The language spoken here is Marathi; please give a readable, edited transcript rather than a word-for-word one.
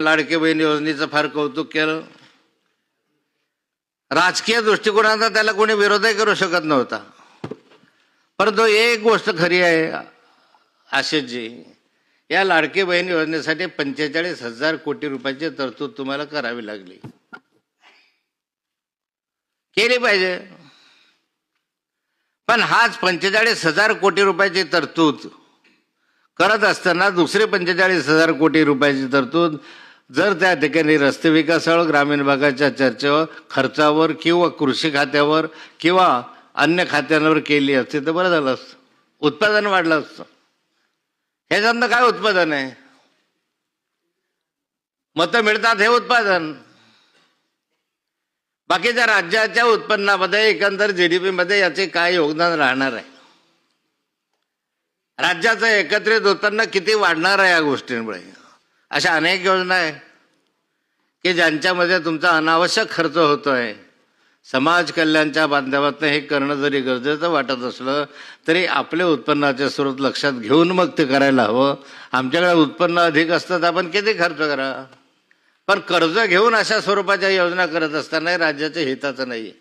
लाडके बहीण योजनेचं फार कौतुक केलं. राजकीय दृष्टिकोनाचा त्याला कोणी विरोधही करू शकत नव्हता. परंतु एक गोष्ट खरी आहे आशिषजी, या लाडकी बहीण योजनेसाठी 45,000 कोटी रुपयाची तरतूद तुम्हाला करावी लागली. केली पाहिजे, पण हाच 45,000 कोटी रुपयाची तरतूद करत असताना दुसरे 45,000 कोटी रुपयाची तरतूद जर त्या ठिकाणी रस्ते विकासावर, ग्रामीण भागाच्या चर्चेवर, खर्चावर किंवा कृषी खात्यावर किंवा अन्य खात्यांवर केली असती तर बरं झालं असतं, उत्पादन वाढलं असतं. ह्याच्यातनं काय उत्पादन आहे? मतं मिळतात हे उत्पादन. बाकीच्या राज्याच्या उत्पन्नामध्ये, एकंदर GDP मध्ये याचे काय योगदान राहणार आहे? राज्याचं एकत्रित उत्पन्न किती वाढणार आहे या गोष्टींमुळे? अशा अनेक योजना आहे की ज्यांच्यामध्ये तुमचा अनावश्यक खर्च होतोय. समाज कल्याणच्या माध्यमातून हे करणं जरी गरजेचं वाटत असलं तरी आपले उत्पन्नाचे स्रोत लक्षात घेऊन मग ते करायला हवं. आमच्याकडे उत्पन्न अधिक असतं तर आपण किती खर्च करा, पण कर्ज घेऊन अशा स्वरूपाच्या योजना करत असताना राज्याच्या हिताचं नाही.